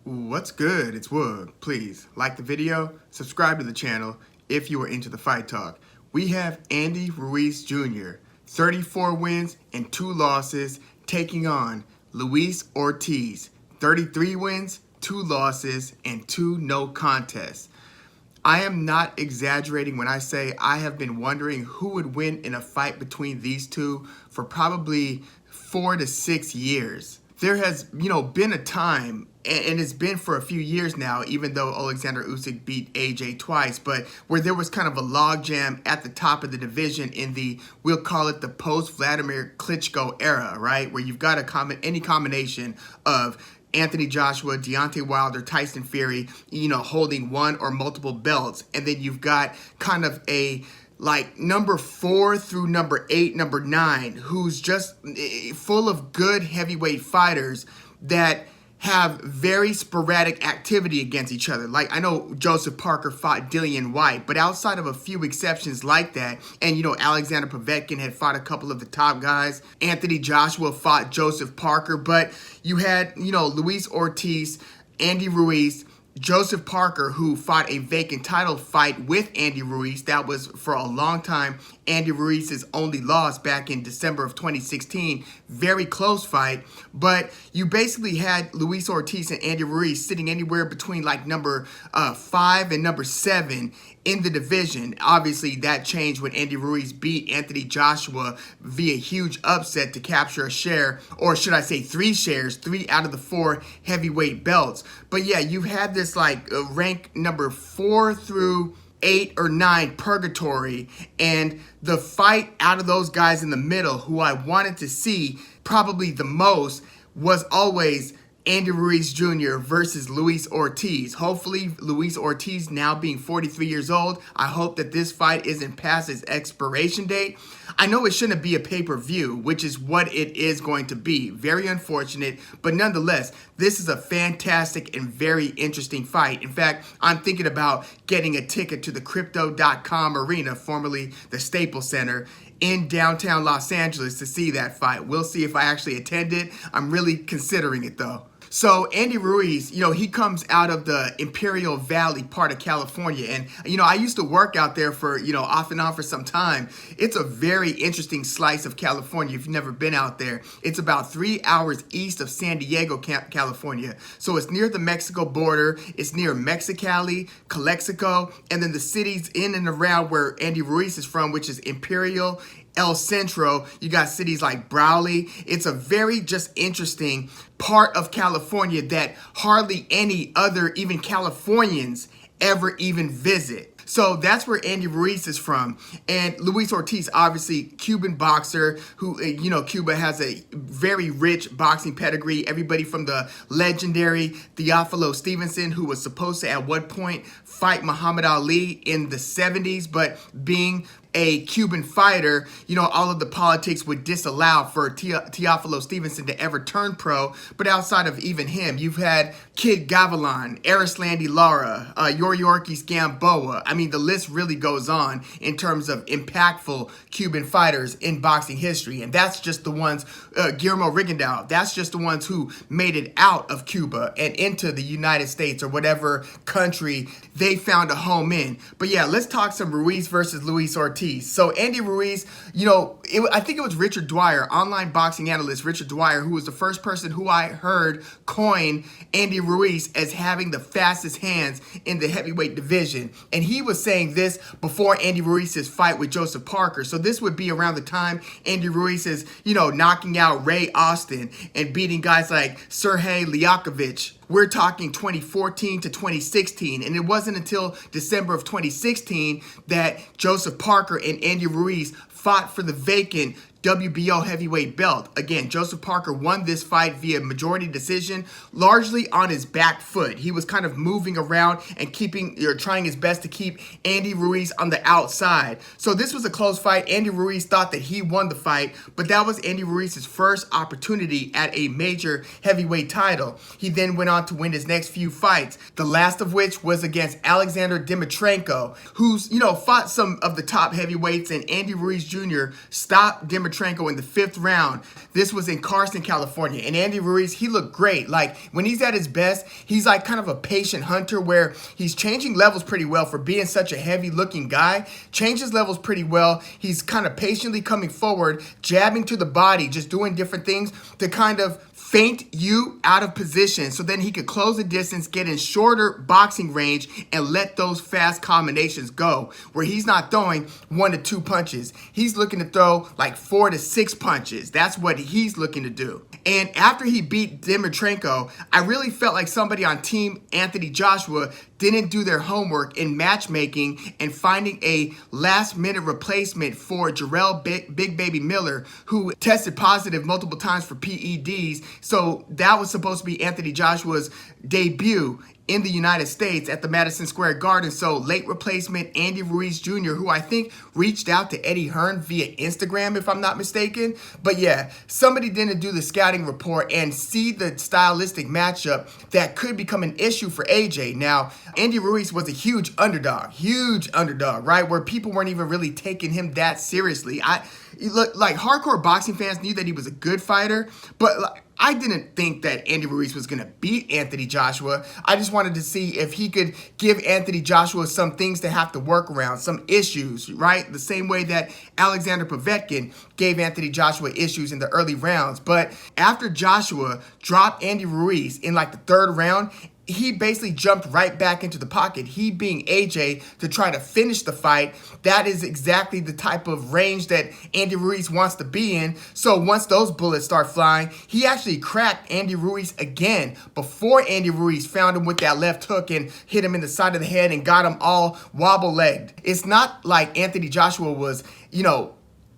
What's good? It's Woog. Please like the video, subscribe to the channel if you are into the fight talk. We have Andy Ruiz Jr., 34 wins and 2 losses, taking on Luis Ortiz, 33 wins, 2 losses, and 2 no contests. I am not exaggerating when I say I have been wondering who would win in a fight between these two for probably 4 to 6 years. There has, been a time, and it's been for a few years now, even though Alexander Usyk beat AJ twice, but where there was kind of a logjam at the top of the division in the, we'll call it the post-Vladimir Klitschko era, right? Where you've got any combination of Anthony Joshua, Deontay Wilder, Tyson Fury, holding one or multiple belts. And then you've got kind of a number 4 through number 8, number 9, who's just full of good heavyweight fighters that have very sporadic activity against each other. Like, I know Joseph Parker fought Dillian White, but outside of a few exceptions like that, and Alexander Povetkin had fought a couple of the top guys, Anthony Joshua fought Joseph Parker, but you had, Luis Ortiz, Andy Ruiz, Joseph Parker, who fought a vacant title fight with Andy Ruiz. That was, for a long time, Andy Ruiz's only loss back in December of 2016. Very close fight, but you basically had Luis Ortiz and Andy Ruiz sitting anywhere between number 5 and number 7 in the division. Obviously, that changed when Andy Ruiz beat Anthony Joshua via huge upset to capture a share, or should I say 3 shares, 3 out of the 4 heavyweight belts. But yeah, you had this rank number 4 through 8 or 9 purgatory, and the fight out of those guys in the middle who I wanted to see probably the most was always Andy Ruiz Jr. versus Luis Ortiz. Hopefully, Luis Ortiz, now being 43 years old, I hope that this fight isn't past its expiration date. I know it shouldn't be a pay-per-view, which is what it is going to be. Very unfortunate, but nonetheless, this is a fantastic and very interesting fight. In fact, I'm thinking about getting a ticket to the Crypto.com Arena, formerly the Staples Center, in downtown Los Angeles to see that fight. We'll see if I actually attend it. I'm really considering it though. So Andy Ruiz, he comes out of the Imperial Valley part of California. And, I used to work out there for, off and on for some time. It's a very interesting slice of California if you've never been out there. It's about 3 hours east of San Diego, California. So it's near the Mexico border. It's near Mexicali, Calexico, and then the cities in and around where Andy Ruiz is from, which is Imperial, El Centro. You got cities like Brawley. It's a very just interesting part of California that hardly any other even Californians ever even visit. So that's where Andy Ruiz is from. And Luis Ortiz, obviously Cuban boxer who, Cuba has a very rich boxing pedigree. Everybody from the legendary Teofilo Stevenson, who was supposed to at one point fight Muhammad Ali in the 70s, but being a Cuban fighter, all of the politics would disallow for Teofilo Stevenson to ever turn pro. But outside of even him, you've had Kid Gavilan, Arislandi Lara, Yuriorkis Gamboa. I mean, the list really goes on in terms of impactful Cuban fighters in boxing history. And that's just the ones, Guillermo Rigondeaux, that's just the ones who made it out of Cuba and into the United States or whatever country they found a home in. But yeah, let's talk some Ruiz versus Luis Ortiz. So Andy Ruiz, I think it was Richard Dwyer, online boxing analyst Richard Dwyer, who was the first person who I heard coin Andy Ruiz as having the fastest hands in the heavyweight division. And he was saying this before Andy Ruiz's fight with Joseph Parker. So this would be around the time Andy Ruiz is, knocking out Ray Austin and beating guys like Sergey Liakovich. We're talking 2014 to 2016, and it wasn't until December of 2016 that Joseph Parker and Andy Ruiz fought for the vacant WBO heavyweight belt. Again, Joseph Parker won this fight via majority decision, largely on his back foot. He was kind of moving around and trying his best to keep Andy Ruiz on the outside. So this was a close fight. Andy Ruiz thought that he won the fight, but that was Andy Ruiz's first opportunity at a major heavyweight title. He then went on to win his next few fights, the last of which was against Alexander Dimitrenko, who's, fought some of the top heavyweights, and Andy Ruiz Jr. stopped Dimitrenko in the 5th round. This was in Carson, California. And Andy Ruiz, he looked great. Like, when he's at his best, he's like kind of a patient hunter where he's changing levels pretty well for being such a heavy-looking guy. Changes levels pretty well. He's kind of patiently coming forward, jabbing to the body, just doing different things to kind of feint you out of position so then he could close the distance, get in shorter boxing range, and let those fast combinations go, where he's not throwing 1 to 2 punches. He's looking to throw like 4 to 6 punches. That's what he's looking to do. And after he beat Dimitrenko, I really felt like somebody on Team Anthony Joshua didn't do their homework in matchmaking and finding a last-minute replacement for Jarrell Big Baby Miller, who tested positive multiple times for PEDs. So that was supposed to be Anthony Joshua's debut in the United States at the Madison Square Garden. So late replacement Andy Ruiz Jr., who I think reached out to Eddie Hearn via Instagram, if I'm not mistaken. But yeah, somebody didn't do the scouting report and see the stylistic matchup that could become an issue for AJ. Now, Andy Ruiz was a huge underdog, right? Where people weren't even really taking him that seriously. Like hardcore boxing fans knew that he was a good fighter, but I didn't think that Andy Ruiz was going to beat Anthony Joshua. I just wanted to see if he could give Anthony Joshua some things to have to work around, some issues, right? The same way that Alexander Povetkin gave Anthony Joshua issues in the early rounds. But after Joshua dropped Andy Ruiz in like the 3rd round, he basically jumped right back into the pocket. He being AJ to try to finish the fight. That is exactly the type of range that Andy Ruiz wants to be in. So once those bullets start flying, he actually cracked Andy Ruiz again before Andy Ruiz found him with that left hook and hit him in the side of the head and got him all wobble-legged. It's not like Anthony Joshua was,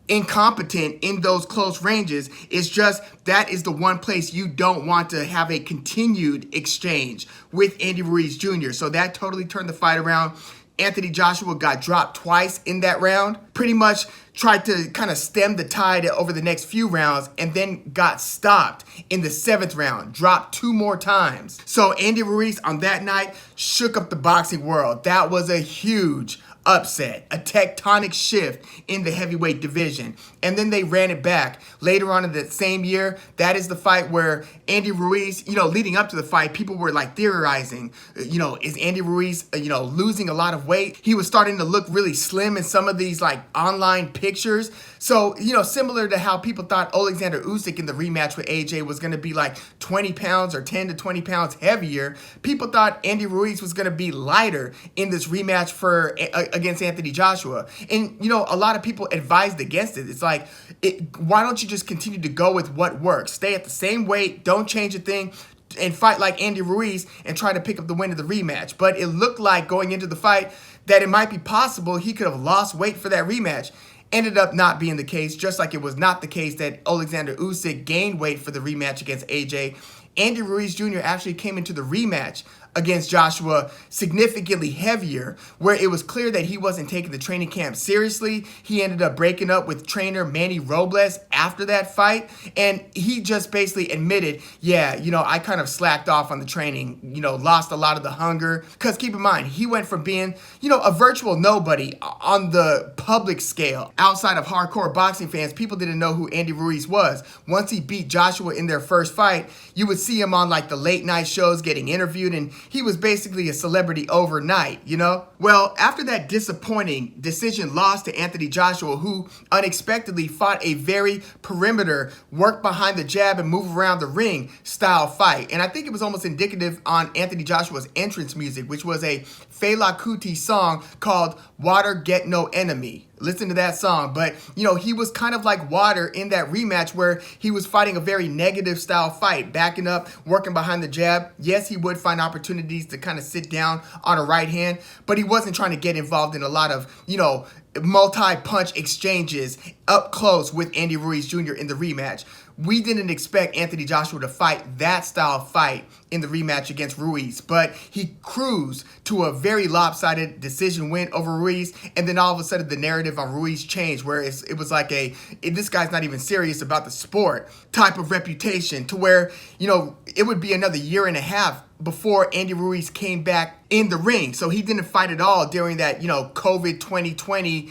incompetent in those close ranges. It's just that is the one place you don't want to have a continued exchange with Andy Ruiz Jr. So that totally turned the fight around. Anthony Joshua got dropped twice in that round, pretty much tried to kind of stem the tide over the next few rounds, and then got stopped in the 7th round, dropped 2 more times. So Andy Ruiz on that night shook up the boxing world. That was a huge upset, a tectonic shift in the heavyweight division. And then they ran it back later on in that same year. That is the fight where Andy Ruiz, leading up to the fight, people were like theorizing, is Andy Ruiz, losing a lot of weight? He was starting to look really slim in some of these like online pictures. So, similar to how people thought Alexander Usyk in the rematch with AJ was going to be like 20 pounds or 10 to 20 pounds heavier, people thought Andy Ruiz was going to be lighter in this rematch against Anthony Joshua. And, a lot of people advised against it. It's like, why don't you just continue to go with what works? Stay at the same weight, don't change a thing, and fight like Andy Ruiz and try to pick up the win of the rematch. But it looked like going into the fight that it might be possible he could have lost weight for that rematch. Ended up not being the case, just like it was not the case that Alexander Usyk gained weight for the rematch against AJ. Andy Ruiz Jr. actually came into the rematch against Joshua significantly heavier, where it was clear that he wasn't taking the training camp seriously. He ended up breaking up with trainer Manny Robles after that fight, and he just basically admitted, I kind of slacked off on the training, lost a lot of the hunger. Because keep in mind, he went from being, a virtual nobody on the public scale. Outside of hardcore boxing fans, people didn't know who Andy Ruiz was. Once he beat Joshua in their first fight, you would see him on like the late night shows getting interviewed, and he was basically a celebrity overnight, Well, after that disappointing decision loss to Anthony Joshua, who unexpectedly fought a very perimeter, work behind the jab and move around the ring style fight. And I think it was almost indicative on Anthony Joshua's entrance music, which was a Fela Kuti song called Water Get No Enemy. Listen to that song. But, he was kind of like Water in that rematch where he was fighting a very negative style fight, backing up, working behind the jab. Yes, he would find opportunities to kind of sit down on a right hand, but he wasn't trying to get involved in a lot of, multi-punch exchanges up close with Andy Ruiz Jr. in the rematch. We didn't expect Anthony Joshua to fight that style of fight in the rematch against Ruiz, but he cruised to a very lopsided decision win over Ruiz, and then all of a sudden the narrative on Ruiz changed, where it was like this guy's not even serious about the sport type of reputation, to where, it would be another year and a half before Andy Ruiz came back in the ring. So he didn't fight at all during that, COVID 2020,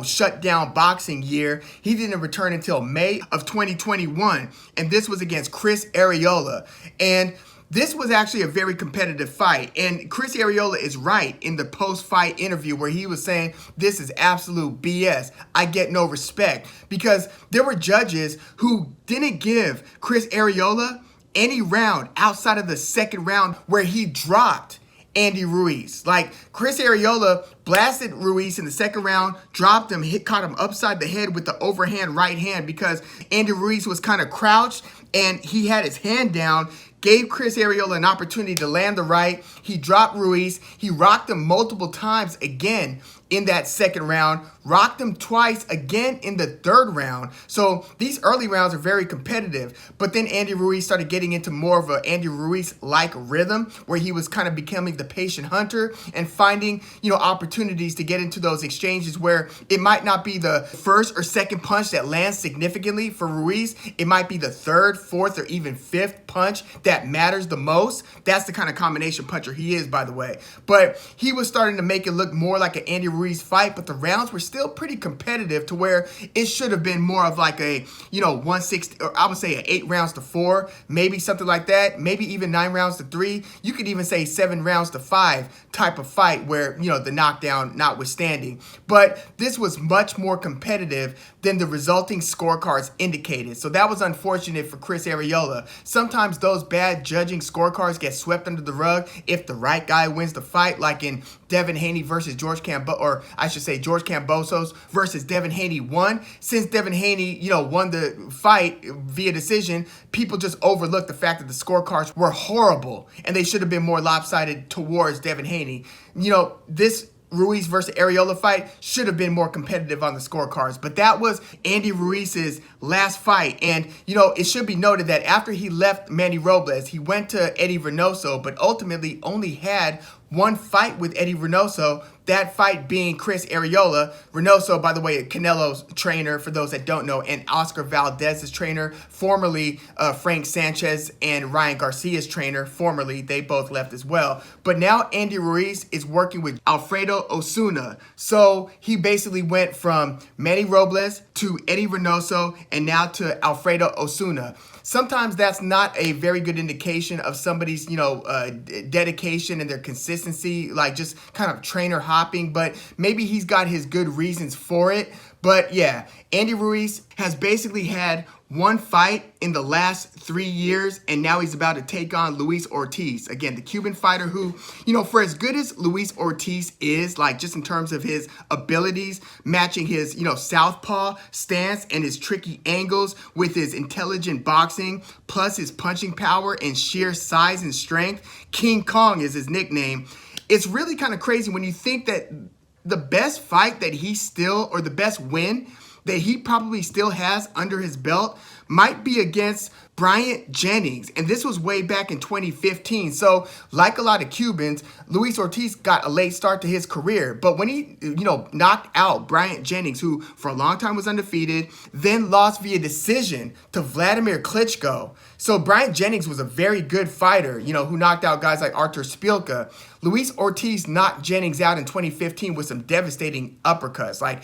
shut down boxing year. He didn't return until May of 2021. And this was against Chris Arreola. And this was actually a very competitive fight. And Chris Arreola is right in the post-fight interview where he was saying, this is absolute BS. I get no respect. Because there were judges who didn't give Chris Arreola any round outside of the second round where he dropped Andy Ruiz. Like, Chris Arreola blasted Ruiz in the second round, dropped him, caught him upside the head with the overhand right hand because Andy Ruiz was kind of crouched and he had his hand down, gave Chris Arreola an opportunity to land the right. He dropped Ruiz. He rocked him multiple times again in that second round, rocked him twice again in the third round. So these early rounds are very competitive. But then Andy Ruiz started getting into more of a Andy Ruiz-like rhythm where he was kind of becoming the patient hunter and finding, opportunities to get into those exchanges where it might not be the first or second punch that lands significantly for Ruiz. It might be the third, fourth, or even fifth punch that matters the most. That's the kind of combination puncher he is, by the way. But he was starting to make it look more like an Andy Ruiz fight, but the rounds were still pretty competitive to where it should have been more of like a, 160, or I would say 8 rounds to 4, maybe something like that, maybe even 9 rounds to 3. You could even say 7 rounds to 5 type of fight where, the knockdown notwithstanding. But this was much more competitive than the resulting scorecards indicated. So that was unfortunate for Chris Arreola. Sometimes those bad judging scorecards get swept under the rug if the right guy wins the fight, like in Devin Haney versus George Kambosos versus Devin Haney 1. Since Devin Haney, won the fight via decision, people just overlooked the fact that the scorecards were horrible and they should have been more lopsided towards Devin Haney. This Ruiz versus Arreola fight should have been more competitive on the scorecards, but that was Andy Ruiz's last fight. And, it should be noted that after he left Manny Robles, he went to Eddie Reynoso, but ultimately only had one fight with Eddie Reynoso, that fight being Chris Arreola. Reynoso, by the way, Canelo's trainer, for those that don't know, and Oscar Valdez's trainer, formerly Frank Sanchez and Ryan Garcia's trainer, formerly. They both left as well. But now Andy Ruiz is working with Alfredo Osuna. So he basically went from Manny Robles to Eddie Reynoso and now to Alfredo Osuna. Sometimes that's not a very good indication of somebody's, dedication and their consistency, like just kind of trainer hopping, but maybe he's got his good reasons for it. But yeah, Andy Ruiz has basically had one fight in the last 3 years, and now he's about to take on Luis Ortiz. Again, the Cuban fighter who, for as good as Luis Ortiz is, like just in terms of his abilities, matching his, southpaw stance and his tricky angles with his intelligent boxing, plus his punching power and sheer size and strength, King Kong is his nickname. It's really kind of crazy when you think that the best fight that he still, or the best win that he probably still has under his belt might be against Bryant Jennings. And this was way back in 2015. So like a lot of Cubans, Luis Ortiz got a late start to his career. But when he, knocked out Bryant Jennings, who for a long time was undefeated, then lost via decision to Vladimir Klitschko. So Bryant Jennings was a very good fighter, who knocked out guys like Artur Szpilka. Luis Ortiz knocked Jennings out in 2015 with some devastating uppercuts. Like,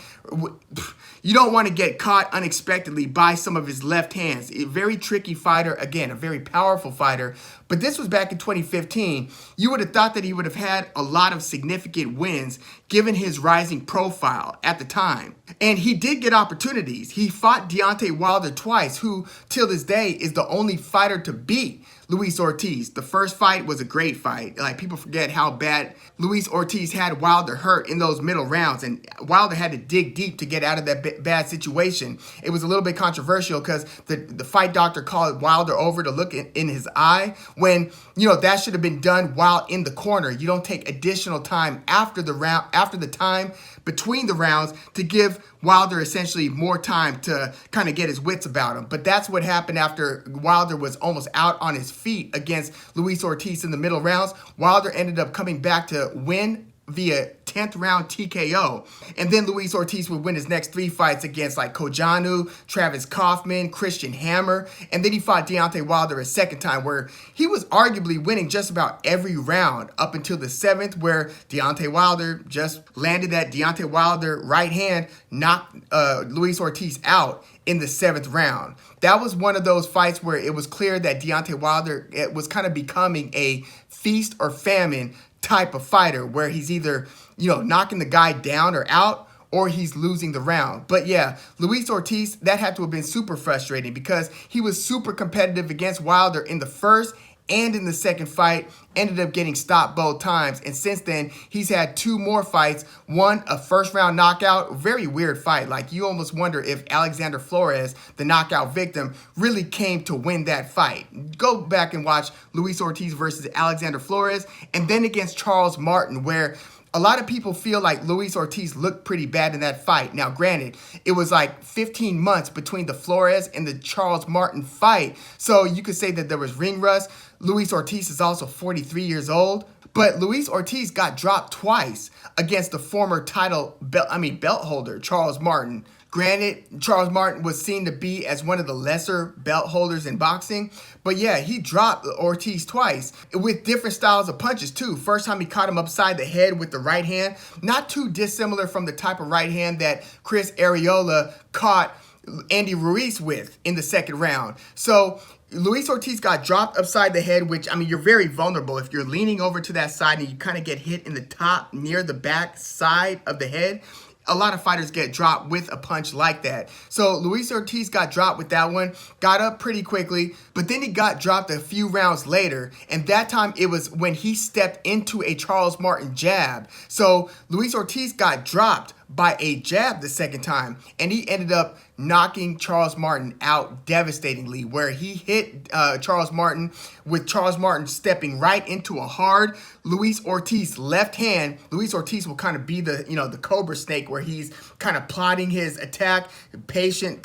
you don't want to get caught unexpectedly by some of his left hands. A very tricky fighter, again, a very powerful fighter. But this was back in 2015. You would have thought that he would have had a lot of significant wins given his rising profile at the time. And he did get opportunities. He fought Deontay Wilder twice, who till this day is the only fighter to beat Luis Ortiz. The first fight was a great fight. Like, people forget how bad Luis Ortiz had Wilder hurt in those middle rounds, and Wilder had to dig deep to get out of that bad situation. It was a little bit controversial because the fight doctor called Wilder over to look in his eye when, that should have been done while in the corner. You don't take additional time after the time between the rounds to give Wilder essentially more time to kind of get his wits about him. But that's what happened after Wilder was almost out on his feet against Luis Ortiz in the middle rounds. Wilder ended up coming back to win via 10th round TKO. And then Luis Ortiz would win his next 3 fights against like Kojanu, Travis Kaufman, Christian Hammer. And then he fought Deontay Wilder a second time where he was arguably winning just about every round up until the 7th, where Deontay Wilder just landed that Deontay Wilder right hand, knocked Luis Ortiz out in the 7th round. That was one of those fights where it was clear that Deontay Wilder was kind of becoming a feast or famine type of fighter, where he's either, knocking the guy down or out, or he's losing the round. But yeah, Luis Ortiz, that had to have been super frustrating because he was super competitive against Wilder in the first and in the second fight, ended up getting stopped both times. And since then, he's had 2 more fights. One, a first-round knockout, very weird fight. Like, you almost wonder if Alexander Flores, the knockout victim, really came to win that fight. Go back and watch Luis Ortiz versus Alexander Flores, and then against Charles Martin, where a lot of people feel like Luis Ortiz looked pretty bad in that fight. Now, granted, it was like 15 months between the Flores and the Charles Martin fight, so you could say that there was ring rust. Luis Ortiz is also 43 years old, but Luis Ortiz got dropped twice against the former belt holder, Charles Martin. Granted, Charles Martin was seen to be as one of the lesser belt holders in boxing, but yeah, he dropped Ortiz twice with different styles of punches too. First time he caught him upside the head with the right hand, not too dissimilar from the type of right hand that Chris Arreola caught Andy Ruiz with in the second round. So Luis Ortiz got dropped upside the head, which, you're very vulnerable. If you're leaning over to that side and you kind of get hit in the top near the back side of the head, a lot of fighters get dropped with a punch like that. So Luis Ortiz got dropped with that one, got up pretty quickly, but then he got dropped a few rounds later, and that time it was when he stepped into a Charles Martin jab. So Luis Ortiz got dropped by a jab the second time, and he ended up knocking Charles Martin out devastatingly, where he hit Charles Martin with Charles Martin stepping right into a hard Luis Ortiz left hand. Luis Ortiz will kind of be the, the cobra snake, where he's kind of plotting his attack, patient,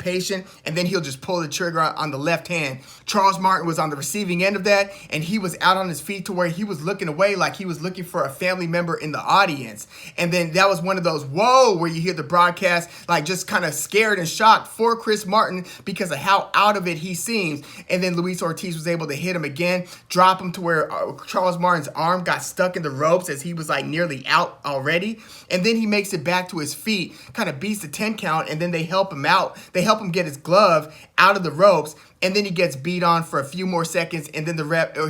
and then he'll just pull the trigger on the left hand. Charles Martin was on the receiving end of that, and he was out on his feet to where he was looking away like he was looking for a family member in the audience. And then that was one of those, whoa, where you hear the broadcast like just kind of scared and shocked for Chris Martin because of how out of it he seems. And then Luis Ortiz was able to hit him again, drop him to where Charles Martin's arm got stuck in the ropes as he was like nearly out already. And then he makes it back to his feet, kind of beats the 10 count, and then they help him out. They help him get his glove out of the ropes, and then he gets beat on for a few more seconds, and then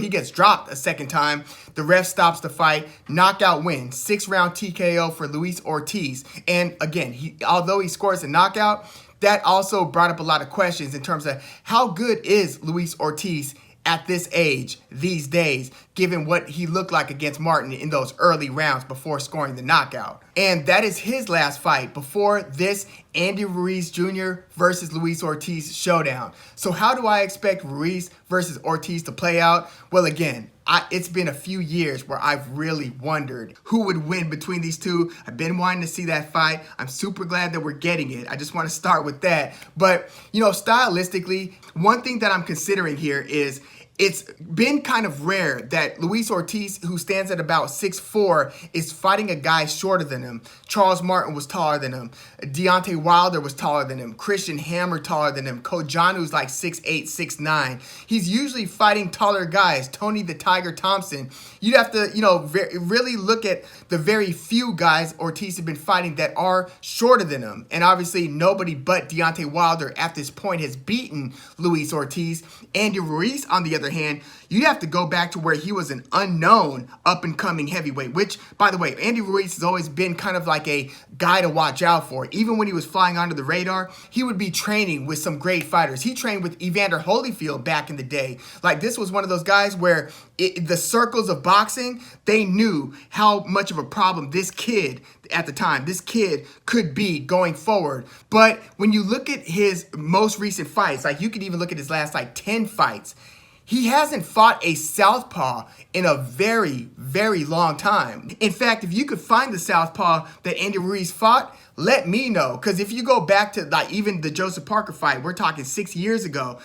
he gets dropped a second time. The ref stops the fight, knockout win, 6-round TKO for Luis Ortiz. And again, although he scores a knockout, that also brought up a lot of questions in terms of how good is Luis Ortiz at this age, these days, given what he looked like against Martin in those early rounds before scoring the knockout. And that is his last fight before this Andy Ruiz Jr. versus Luis Ortiz showdown. So how do I expect Ruiz versus Ortiz to play out? Well, again, it's been a few years where I've really wondered who would win between these two. I've been wanting to see that fight. I'm super glad that we're getting it. I just want to start with that. But, stylistically, one thing that I'm considering here is it's been kind of rare that Luis Ortiz, who stands at about 6'4", is fighting a guy shorter than him. Charles Martin was taller than him. Deontay Wilder was taller than him. Christian Hammer taller than him. Kojanu's like 6'8", 6'9". He's usually fighting taller guys. Tony the Tiger Thompson. You'd have to, really look at the very few guys Ortiz has been fighting that are shorter than him. And obviously nobody but Deontay Wilder at this point has beaten Luis Ortiz. Andy Ruiz, on the other hand, you have to go back to where he was an unknown up-and-coming heavyweight, which, by the way, Andy Ruiz has always been kind of like a guy to watch out for. Even when he was flying under the radar, he would be training with some great fighters. He trained with Evander Holyfield back in the day. Like, this was one of those guys where the circles of boxing, they knew how much of a problem this kid at the time, this kid could be going forward. But when you look at his most recent fights, like you could even look at his last like 10 fights, He hasn't fought a southpaw in a very, very long time. In fact, if you could find the southpaw that Andy Ruiz fought, let me know. Because if you go back to like even the Joseph Parker fight, we're talking 6 years ago,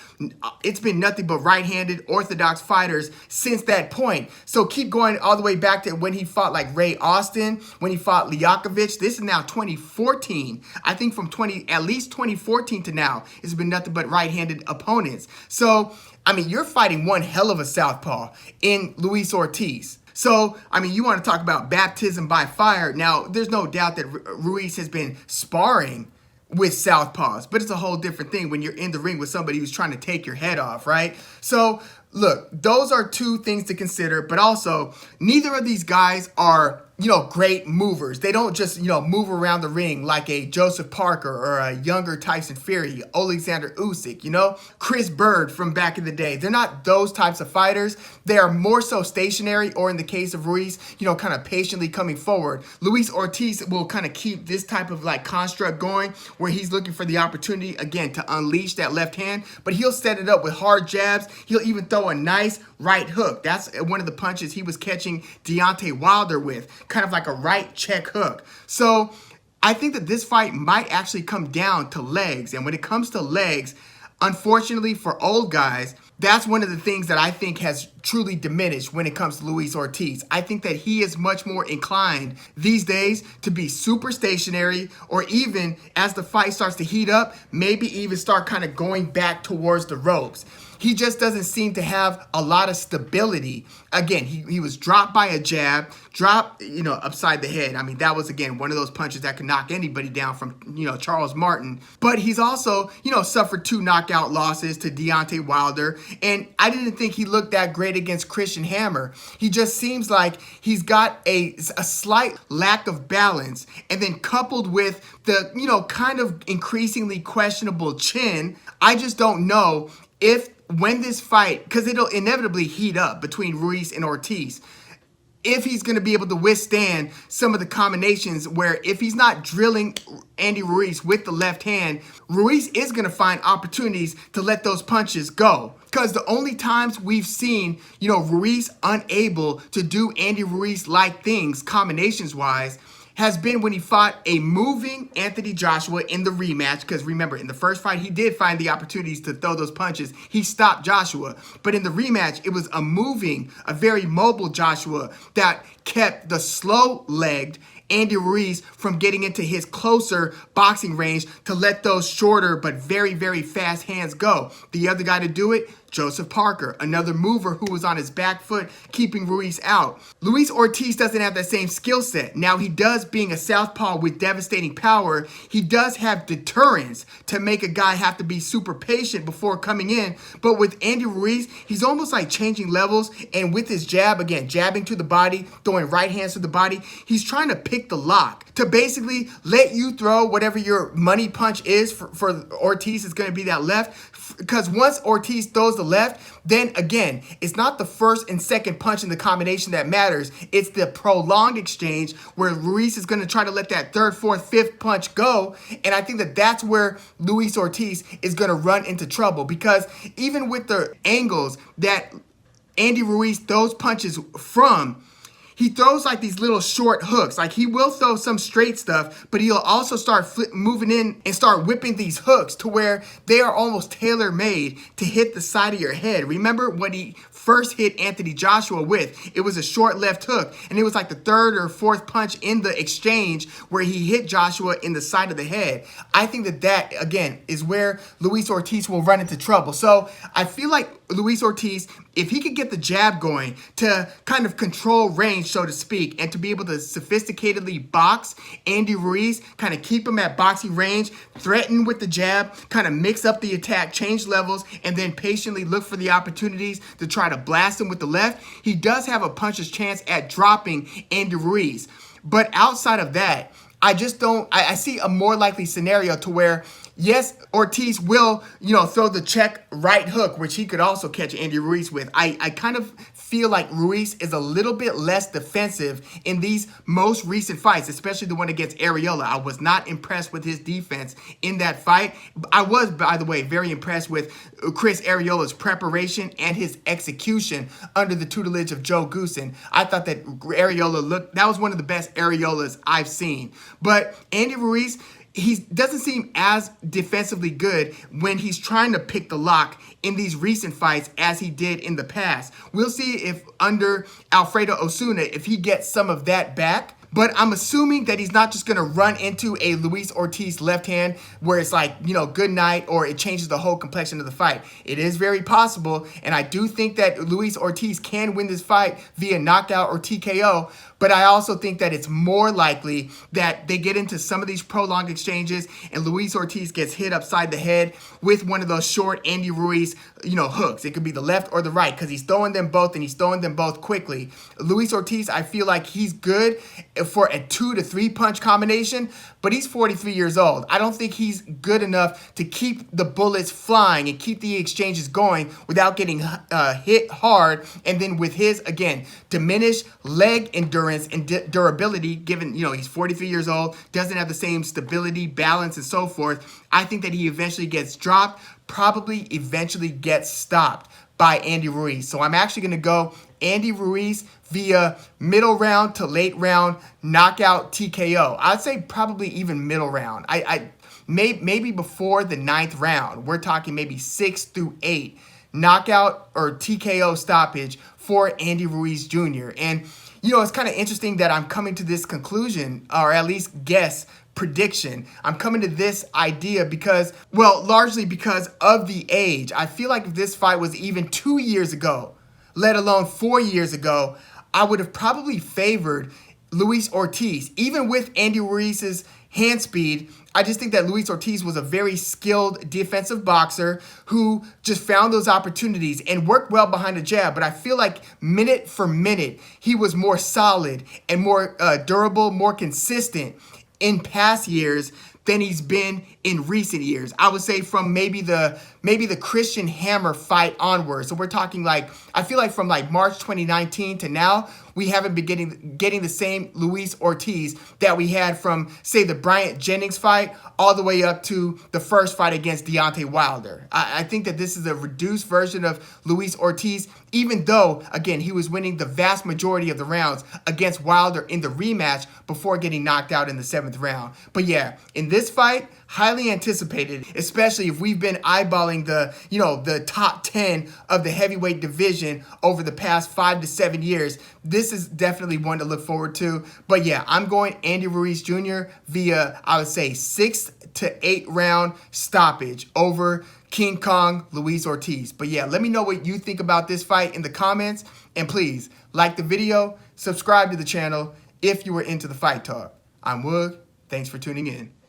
it's been nothing but right-handed orthodox fighters since that point. So keep going all the way back to when he fought like Ray Austin, when he fought Liakovic. This is now 2014. I think from at least 2014 to now, it's been nothing but right-handed opponents. So, I mean, you're fighting one hell of a southpaw in Luis Ortiz. So, I mean, you want to talk about baptism by fire. Now, there's no doubt that Ruiz has been sparring with southpaws, but it's a whole different thing when you're in the ring with somebody who's trying to take your head off, right? So, look, those are two things to consider, but also neither of these guys are, great movers. They don't just, move around the ring like a Joseph Parker or a younger Tyson Fury, Alexander Usyk, Chris Bird from back in the day. They're not those types of fighters. They are more so stationary, or in the case of Ruiz, kind of patiently coming forward. Luis Ortiz will kind of keep this type of like construct going where he's looking for the opportunity, again, to unleash that left hand, but he'll set it up with hard jabs. He'll even throw a nice right hook. That's one of the punches he was catching Deontay Wilder with, kind of like a right check hook. So I think that this fight might actually come down to legs. And when it comes to legs, unfortunately for old guys, that's one of the things that I think has truly diminished when it comes to Luis Ortiz. I think that he is much more inclined these days to be super stationary, or even as the fight starts to heat up, maybe even start kind of going back towards the ropes. He just doesn't seem to have a lot of stability. Again, he was dropped by a jab, dropped, upside the head. I mean, that was, again, one of those punches that could knock anybody down from, Charles Martin. But he's also, suffered 2 knockout losses to Deontay Wilder. And I didn't think he looked that great against Christian Hammer. He just seems like he's got a slight lack of balance. And then coupled with the, kind of increasingly questionable chin, I just don't know if when this fight, because it'll inevitably heat up between Ruiz and Ortiz, if he's going to be able to withstand some of the combinations where if he's not drilling Andy Ruiz with the left hand, Ruiz is going to find opportunities to let those punches go. Because the only times we've seen, Ruiz unable to do Andy Ruiz-like things combinations-wise has been when he fought a moving Anthony Joshua in the rematch. Because remember, in the first fight, he did find the opportunities to throw those punches. He stopped Joshua. But in the rematch, it was a very mobile Joshua that kept the slow-legged Andy Ruiz from getting into his closer boxing range to let those shorter but very, very fast hands go. The other guy to do it, Joseph Parker, another mover who was on his back foot, keeping Ruiz out. Luis Ortiz doesn't have that same skill set. Now, he does, being a southpaw with devastating power, he does have deterrence to make a guy have to be super patient before coming in. But with Andy Ruiz, he's almost like changing levels. And with his jab, again, jabbing to the body, throwing right hands to the body, he's trying to pick the lock to basically let you throw whatever your money punch is. For Ortiz, it's going to be that left. Because once Ortiz throws the left, then again, it's not the first and second punch in the combination that matters. It's the prolonged exchange where Ruiz is going to try to let that third, fourth, fifth punch go. And I think that that's where Luis Ortiz is going to run into trouble. Because even with the angles that Andy Ruiz throws punches from, he throws like these little short hooks. Like he will throw some straight stuff, but he'll also start moving in and start whipping these hooks to where they are almost tailor-made to hit the side of your head. Remember when he first hit Anthony Joshua with? It was a short left hook, and it was like the third or fourth punch in the exchange where he hit Joshua in the side of the head. I think that again, is where Luis Ortiz will run into trouble. So I feel like Luis Ortiz, if he could get the jab going to kind of control range, so to speak, and to be able to sophisticatedly box Andy Ruiz, kind of keep him at boxing range, threaten with the jab, kind of mix up the attack, change levels, and then patiently look for the opportunities to try to blast him with the left, he does have a puncher's chance at dropping Andy Ruiz. But outside of that, I just don't, I see a more likely scenario to where, yes, Ortiz will, throw the check right hook, which he could also catch Andy Ruiz with. I kind of feel like Ruiz is a little bit less defensive in these most recent fights, especially the one against Areola. I was not impressed with his defense in that fight. I was, by the way, very impressed with Chris Areola's preparation and his execution under the tutelage of Joe Goosen. I thought that that was one of the best Areolas I've seen. But Andy Ruiz, he doesn't seem as defensively good when he's trying to pick the lock in these recent fights as he did in the past. We'll see if under Alfredo Osuna, if he gets some of that back. But I'm assuming that he's not just going to run into a Luis Ortiz left hand where it's like, you know, good night, or it changes the whole complexion of the fight. It is very possible, and I do think that Luis Ortiz can win this fight via knockout or TKO, but I also think that it's more likely that they get into some of these prolonged exchanges and Luis Ortiz gets hit upside the head with one of those short Andy Ruiz, you know, hooks. It could be the left or the right because he's throwing them both, and he's throwing them both quickly. Luis Ortiz, I feel like he's good for a 2 to 3 punch combination, but he's 43 years old. I don't think he's good enough to keep the bullets flying and keep the exchanges going without getting hit hard. And then with his, again, diminished leg endurance and durability, given, you know, he's 43 years old, doesn't have the same stability, balance, and so forth, I think that he eventually gets dropped, probably eventually gets stopped by Andy Ruiz. So I'm actually going to go Andy Ruiz via middle round to late round knockout TKO. I'd say probably even middle round. Maybe before the 9th round. We're talking maybe 6 through 8 knockout or TKO stoppage for Andy Ruiz Jr. And, you know, it's kind of interesting that I'm coming to this conclusion, or at least guess, prediction. I'm coming to this idea because, well, largely because of the age. I feel like if this fight was even 2 years ago, let alone 4 years ago, I would have probably favored Luis Ortiz. Even with Andy Ruiz's hand speed, I just think that Luis Ortiz was a very skilled defensive boxer who just found those opportunities and worked well behind the jab. But I feel like minute for minute, he was more solid and more durable, more consistent in past years than he's been in recent years. I would say from maybe the Christian Hammer fight onward. So we're talking like, I feel like from like March 2019 to now, we haven't been getting the same Luis Ortiz that we had from, say, the Bryant Jennings fight all the way up to the first fight against Deontay Wilder. I think that this is a reduced version of Luis Ortiz, even though, again, he was winning the vast majority of the rounds against Wilder in the rematch before getting knocked out in the 7th round. But yeah, in this fight, highly anticipated, especially if we've been eyeballing the top 10 of the heavyweight division over the past 5 to 7 years. This is definitely one to look forward to. But yeah, I'm going Andy Ruiz Jr. via, I would say, 6th to 8th round stoppage over King Kong Luis Ortiz. But yeah, let me know what you think about this fight in the comments. And please, like the video, subscribe to the channel if you were into the fight talk. I'm Woog. Thanks for tuning in.